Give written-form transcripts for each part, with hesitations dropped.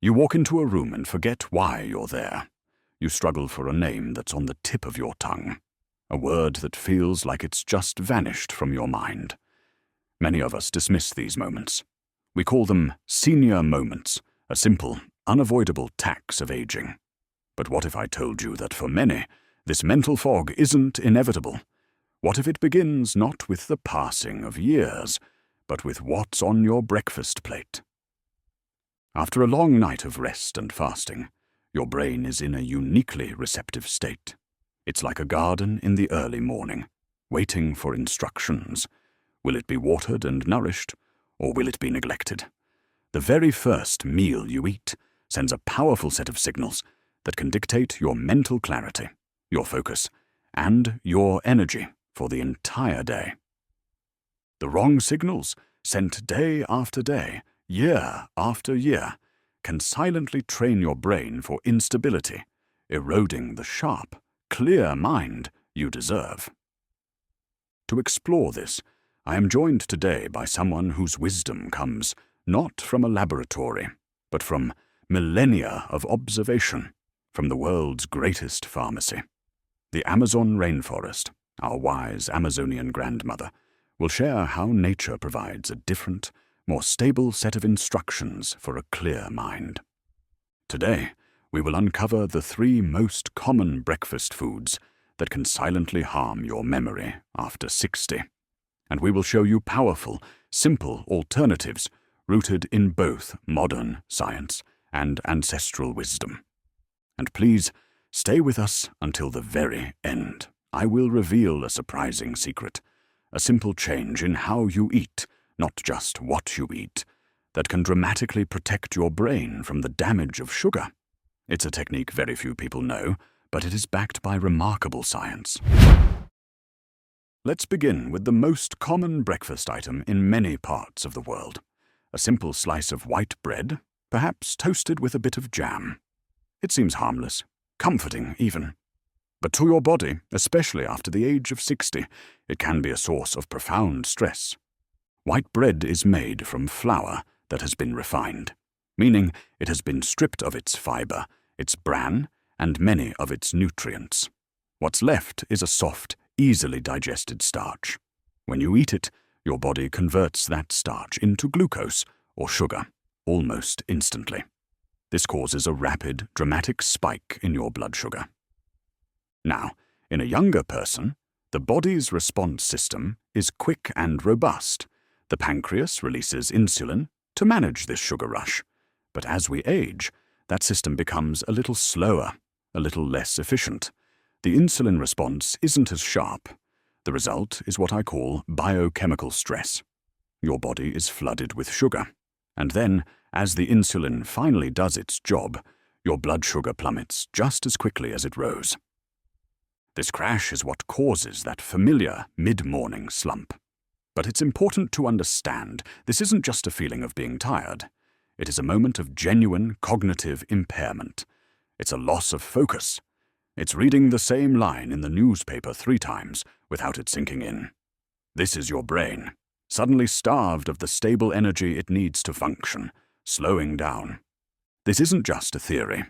You walk into a room and forget why you're there. You struggle for a name that's on the tip of your tongue, a word that feels like it's just vanished from your mind. Many of us dismiss these moments. We call them senior moments, a simple, unavoidable tax of aging. But what if I told you that for many, this mental fog isn't inevitable? What if it begins not with the passing of years, but with what's on your breakfast plate? After a long night of rest and fasting, your brain is in a uniquely receptive state. It's like a garden in the early morning, waiting for instructions. Will it be watered and nourished, or will it be neglected? The very first meal you eat sends a powerful set of signals that can dictate your mental clarity, your focus, and your energy for the entire day. The wrong signals, sent day after day, year after year, can silently train your brain for instability, eroding the sharp, clear mind you deserve. To explore this, I am joined today by someone whose wisdom comes not from a laboratory, but from millennia of observation, from the world's greatest pharmacy. The Amazon rainforest, our wise Amazonian grandmother, will share how nature provides a different, more stable set of instructions for a clear mind. Today, we will uncover the 3 most common breakfast foods that can silently harm your memory after 60. And we will show you powerful, simple alternatives rooted in both modern science and ancestral wisdom. And please, stay with us until the very end. I will reveal a surprising secret, a simple change in how you eat, not just what you eat, that can dramatically protect your brain from the damage of sugar. It's a technique very few people know, but it is backed by remarkable science. Let's begin with the most common breakfast item in many parts of the world. A simple slice of white bread, perhaps toasted with a bit of jam. It seems harmless, comforting even. But to your body, especially after the age of 60, it can be a source of profound stress. White bread is made from flour that has been refined, meaning it has been stripped of its fiber, its bran, and many of its nutrients. What's left is a soft, easily digested starch. When you eat it, your body converts that starch into glucose, or sugar, almost instantly. This causes a rapid, dramatic spike in your blood sugar. Now, in a younger person, the body's response system is quick and robust. The pancreas releases insulin to manage this sugar rush. But as we age, that system becomes a little slower, a little less efficient. The insulin response isn't as sharp. The result is what I call biochemical stress. Your body is flooded with sugar. And then, as the insulin finally does its job, your blood sugar plummets just as quickly as it rose. This crash is what causes that familiar mid-morning slump. But it's important to understand this isn't just a feeling of being tired. It is a moment of genuine cognitive impairment. It's a loss of focus. It's reading the same line in the newspaper 3 times without it sinking in. This is your brain, suddenly starved of the stable energy it needs to function, slowing down. This isn't just a theory.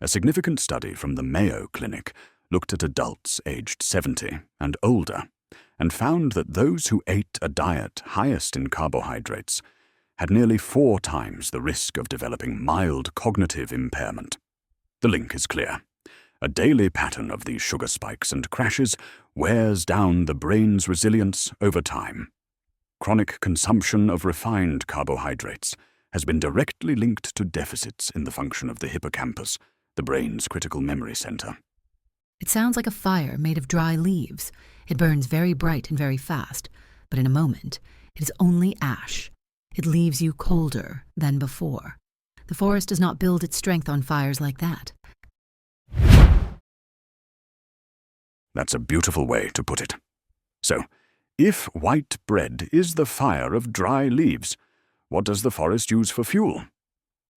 A significant study from the Mayo Clinic looked at adults aged 70 and older and found that those who ate a diet highest in carbohydrates had nearly 4 times the risk of developing mild cognitive impairment. The link is clear. A daily pattern of these sugar spikes and crashes wears down the brain's resilience over time. Chronic consumption of refined carbohydrates has been directly linked to deficits in the function of the hippocampus, the brain's critical memory center. It sounds like a fire made of dry leaves. It burns very bright and very fast, but in a moment, it is only ash. It leaves you colder than before. The forest does not build its strength on fires like that. That's a beautiful way to put it. So, if white bread is the fire of dry leaves, what does the forest use for fuel?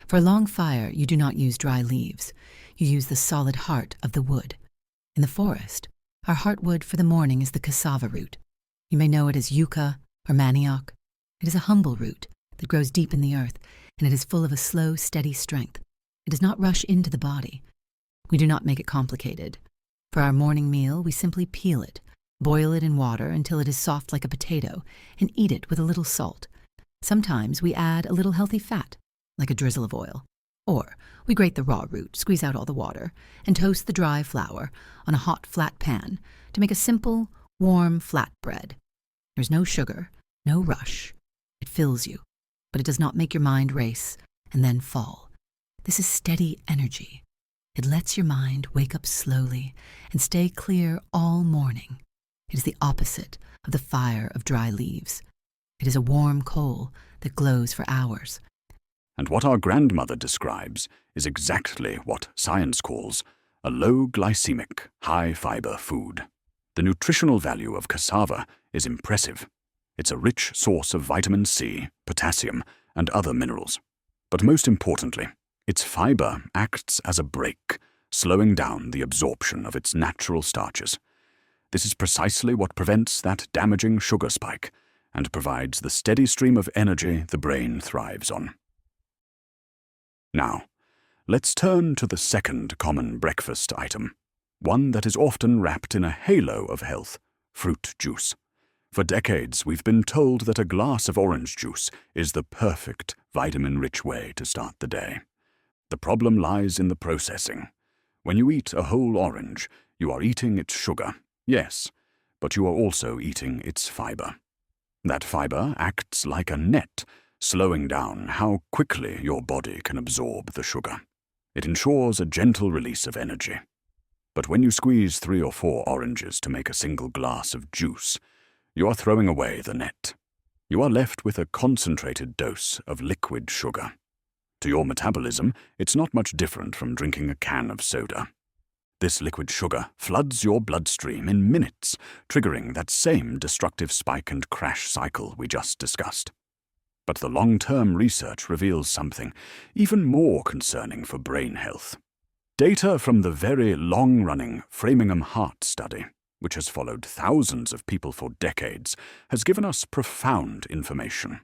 For a long fire, you do not use dry leaves. You use the solid heart of the wood. In the forest, our heartwood for the morning is the cassava root. You may know it as yucca or manioc. It is a humble root that grows deep in the earth, and it is full of a slow, steady strength. It does not rush into the body. We do not make it complicated. For our morning meal, we simply peel it, boil it in water until it is soft like a potato, and eat it with a little salt. Sometimes we add a little healthy fat, like a drizzle of oil. Or we grate the raw root, squeeze out all the water, and toast the dry flour on a hot, flat pan to make a simple, warm, flat bread. There's no sugar, no rush. It fills you, but it does not make your mind race and then fall. This is steady energy. It lets your mind wake up slowly and stay clear all morning. It is the opposite of the fire of dry leaves. It is a warm coal that glows for hours. And what our grandmother describes is exactly what science calls a low glycemic, high fiber food. The nutritional value of cassava is impressive. It's a rich source of vitamin C, potassium, and other minerals. But most importantly, its fiber acts as a brake, slowing down the absorption of its natural starches. This is precisely what prevents that damaging sugar spike and provides the steady stream of energy the brain thrives on. Now, let's turn to the second common breakfast item, one that is often wrapped in a halo of health: fruit juice. For decades, we've been told that a glass of orange juice is the perfect vitamin-rich way to start the day. The problem lies in the processing. When you eat a whole orange, you are eating its sugar, yes, but you are also eating its fiber. That fiber acts like a net, slowing down how quickly your body can absorb the sugar. It ensures a gentle release of energy. But when you squeeze 3 or 4 oranges to make a single glass of juice, you are throwing away the net. You are left with a concentrated dose of liquid sugar. To your metabolism, it's not much different from drinking a can of soda. This liquid sugar floods your bloodstream in minutes, triggering that same destructive spike and crash cycle we just discussed. But the long-term research reveals something even more concerning for brain health. Data from the very long-running Framingham Heart study, which has followed thousands of people for decades, has given us profound information.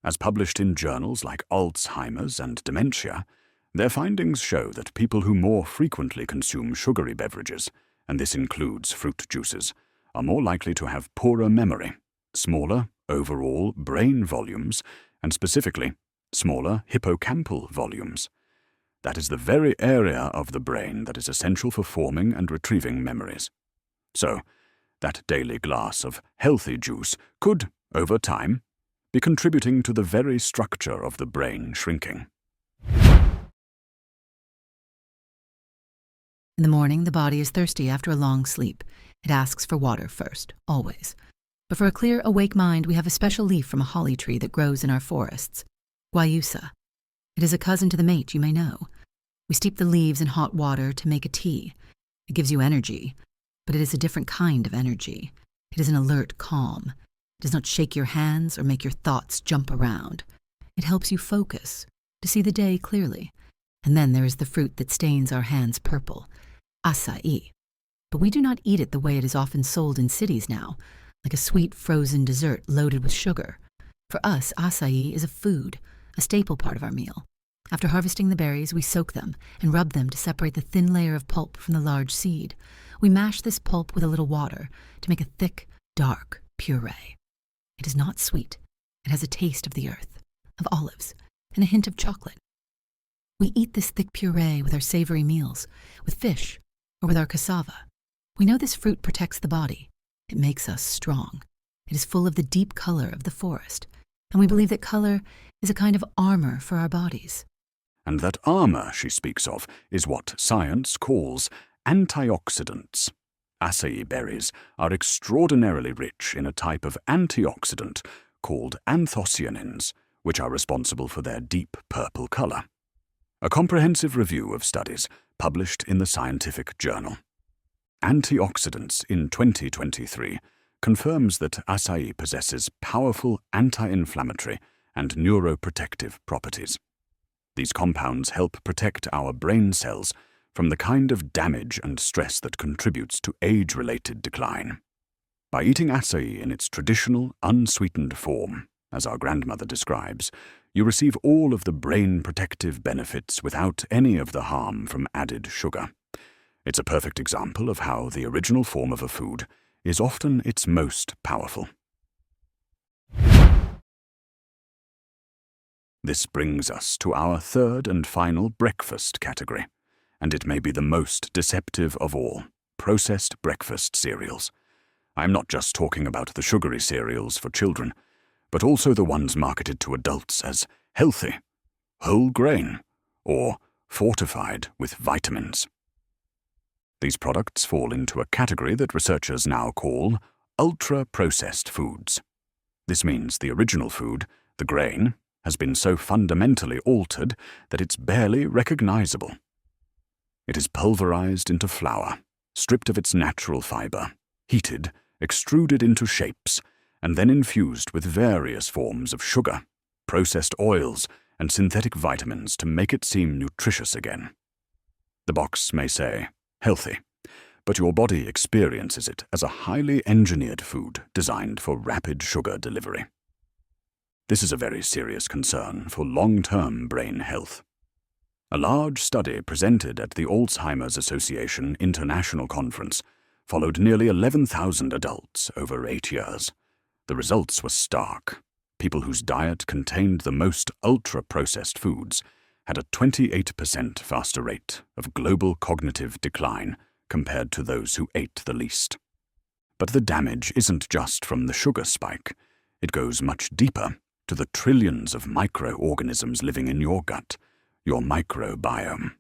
As published in journals like Alzheimer's and Dementia, their findings show that people who more frequently consume sugary beverages, and this includes fruit juices, are more likely to have poorer memory, smaller overall brain volumes, and specifically, smaller hippocampal volumes. That is the very area of the brain that is essential for forming and retrieving memories. So, that daily glass of healthy juice could, over time, be contributing to the very structure of the brain shrinking. In the morning, the body is thirsty after a long sleep. It asks for water first, always. But for a clear, awake mind, we have a special leaf from a holly tree that grows in our forests, guayusa. It is a cousin to the mate, you may know. We steep the leaves in hot water to make a tea. It gives you energy, but it is a different kind of energy. It is an alert calm. It does not shake your hands or make your thoughts jump around. It helps you focus, to see the day clearly. And then there is the fruit that stains our hands purple, acai. But we do not eat it the way it is often sold in cities now, like a sweet frozen dessert loaded with sugar. For us, acai is a food, a staple part of our meal. After harvesting the berries, we soak them and rub them to separate the thin layer of pulp from the large seed. We mash this pulp with a little water to make a thick, dark puree. It is not sweet. It has a taste of the earth, of olives, and a hint of chocolate. We eat this thick puree with our savory meals, with fish, or with our cassava. We know this fruit protects the body. It makes us strong. It is full of the deep color of the forest, and we believe that color is a kind of armor for our bodies. And that armor she speaks of is what science calls antioxidants. Acai berries are extraordinarily rich in a type of antioxidant called anthocyanins, which are responsible for their deep purple color. A comprehensive review of studies published in the scientific journal Antioxidants in 2023 confirms that acai possesses powerful anti-inflammatory and neuroprotective properties. These compounds help protect our brain cells from the kind of damage and stress that contributes to age-related decline. By eating acai in its traditional, unsweetened form, as our grandmother describes, you receive all of the brain protective benefits without any of the harm from added sugar. It's a perfect example of how the original form of a food is often its most powerful. This brings us to our third and final breakfast category, and it may be the most deceptive of all: processed breakfast cereals. I'm not just talking about the sugary cereals for children, but also the ones marketed to adults as healthy, whole grain, or fortified with vitamins. These products fall into a category that researchers now call ultra-processed foods. This means the original food, the grain, has been so fundamentally altered that it's barely recognizable. It is pulverized into flour, stripped of its natural fiber, heated, extruded into shapes, and then infused with various forms of sugar, processed oils, and synthetic vitamins to make it seem nutritious again. The box may say, healthy, but your body experiences it as a highly engineered food designed for rapid sugar delivery. This is a very serious concern for long-term brain health. A large study presented at the Alzheimer's Association International Conference followed nearly 11,000 adults over 8 years. The results were stark. People whose diet contained the most ultra-processed foods had a 28% faster rate of global cognitive decline compared to those who ate the least. But the damage isn't just from the sugar spike. It goes much deeper, to the trillions of microorganisms living in your gut, your microbiome.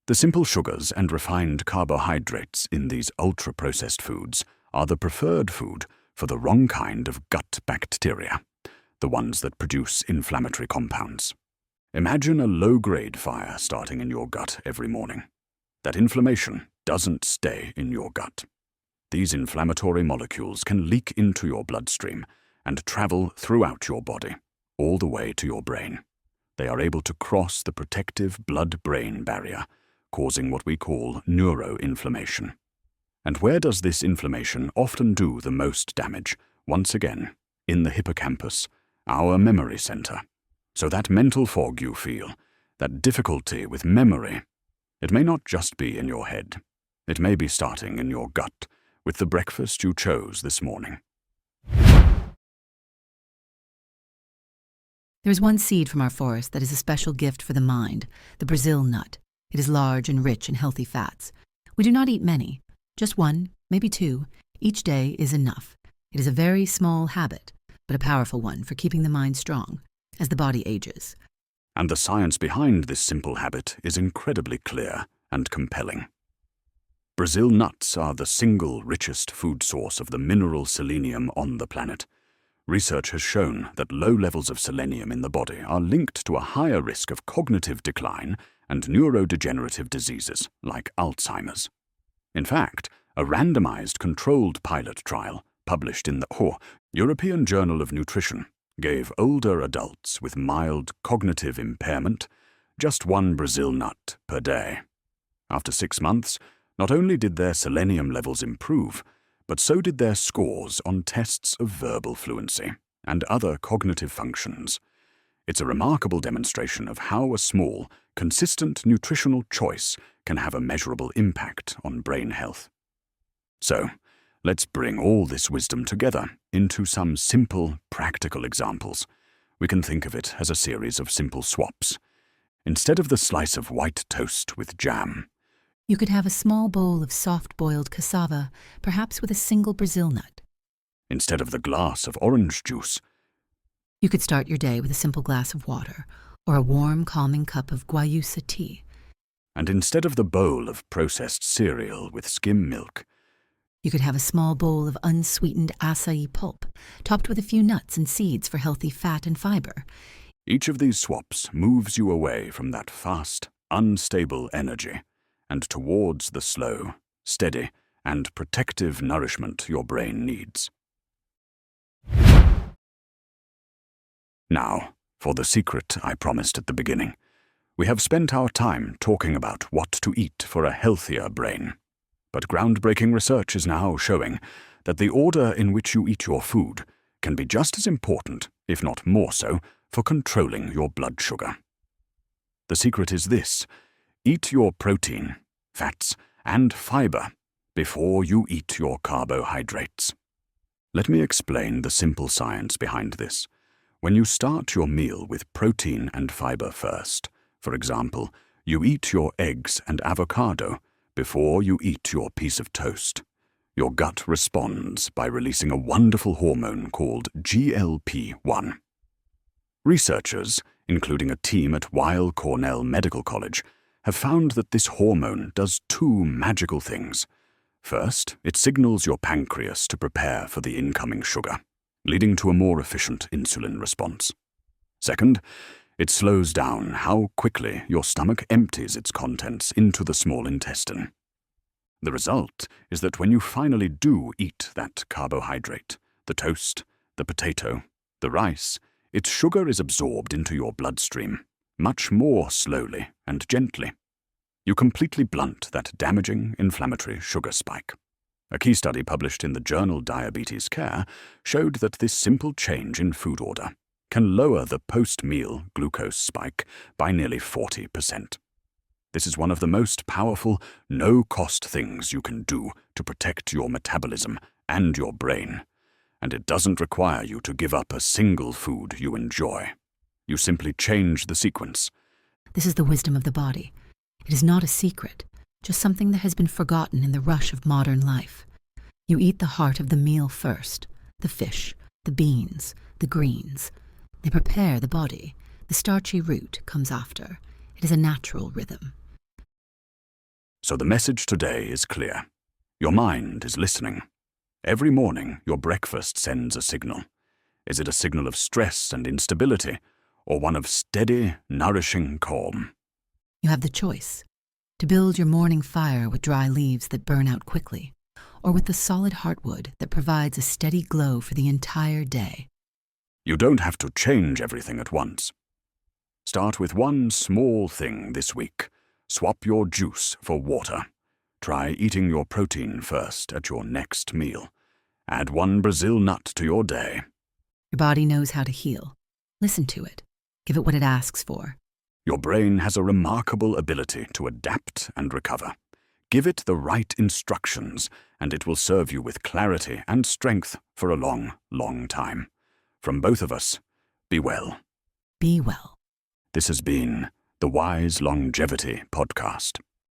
The simple sugars and refined carbohydrates in these ultra-processed foods are the preferred food for the wrong kind of gut bacteria, the ones that produce inflammatory compounds. Imagine a low-grade fire starting in your gut every morning. That inflammation doesn't stay in your gut. These inflammatory molecules can leak into your bloodstream and travel throughout your body, all the way to your brain. They are able to cross the protective blood-brain barrier, causing what we call neuroinflammation. And where does this inflammation often do the most damage? Once again, in the hippocampus, our memory center. So that mental fog you feel, that difficulty with memory, it may not just be in your head. It may be starting in your gut, with the breakfast you chose this morning. There is one seed from our forest that is a special gift for the mind, the Brazil nut. It is large and rich in healthy fats. We do not eat many, just one, maybe two. Each day is enough. It is a very small habit, but a powerful one for keeping the mind strong as the body ages. And the science behind this simple habit is incredibly clear and compelling. Brazil nuts are the single richest food source of the mineral selenium on the planet. Research has shown that low levels of selenium in the body are linked to a higher risk of cognitive decline and neurodegenerative diseases like Alzheimer's. In fact, a randomized controlled pilot trial published in the European Journal of Nutrition gave older adults with mild cognitive impairment just one Brazil nut per day. After 6 months, not only did their selenium levels improve, but so did their scores on tests of verbal fluency and other cognitive functions. It's a remarkable demonstration of how a small, consistent nutritional choice can have a measurable impact on brain health. So, let's bring all this wisdom together into some simple, practical examples. We can think of it as a series of simple swaps. Instead of the slice of white toast with jam, You could have a small bowl of soft-boiled cassava, perhaps with a single Brazil nut. instead of the glass of orange juice, You could start your day with a simple glass of water or a warm, calming cup of guayusa tea. and instead of the bowl of processed cereal with skim milk, You could have a small bowl of unsweetened acai pulp, topped with a few nuts and seeds for healthy fat and fiber. each of these swaps moves you away from that fast, unstable energy and towards the slow, steady, and protective nourishment your brain needs. Now, for the secret I promised at the beginning. We have spent our time talking about what to eat for a healthier brain. But groundbreaking research is now showing that the order in which you eat your food can be just as important, if not more so, for controlling your blood sugar. The secret is this: eat your protein, fats, and fiber before you eat your carbohydrates. Let me explain the simple science behind this. When you start your meal with protein and fiber first, for example, you eat your eggs and avocado before you eat your piece of toast, your gut responds by releasing a wonderful hormone called GLP-1. Researchers, including a team at Weill Cornell Medical College, have found that this hormone does two magical things. First, it signals your pancreas to prepare for the incoming sugar, leading to a more efficient insulin response. Second, it slows down how quickly your stomach empties its contents into the small intestine. The result is that when you finally do eat that carbohydrate, the toast, the potato, the rice, its sugar is absorbed into your bloodstream, much more slowly and gently. You completely blunt that damaging inflammatory sugar spike. A key study published in the journal Diabetes Care showed that this simple change in food order can lower the post-meal glucose spike by nearly 40%. This is one of the most powerful, no-cost things you can do to protect your metabolism and your brain, and it doesn't require you to give up a single food you enjoy. You simply change the sequence. This is the wisdom of the body. It is not a secret, just something that has been forgotten in the rush of modern life. You eat the heart of the meal first, the fish, the beans, the greens. They prepare the body. The starchy root comes after. It is a natural rhythm. So the message today is clear. Your mind is listening. Every morning, your breakfast sends a signal. Is it a signal of stress and instability, or one of steady, nourishing calm? You have the choice to build your morning fire with dry leaves that burn out quickly, or with the solid heartwood that provides a steady glow for the entire day. You don't have to change everything at once. Start with one small thing this week. Swap your juice for water. Try eating your protein first at your next meal. Add one Brazil nut to your day. Your body knows how to heal. Listen to it. Give it what it asks for. Your brain has a remarkable ability to adapt and recover. Give it the right instructions, and it will serve you with clarity and strength for a long, long time. From both of us, be well. Be well. This has been the Wise Longevity Podcast.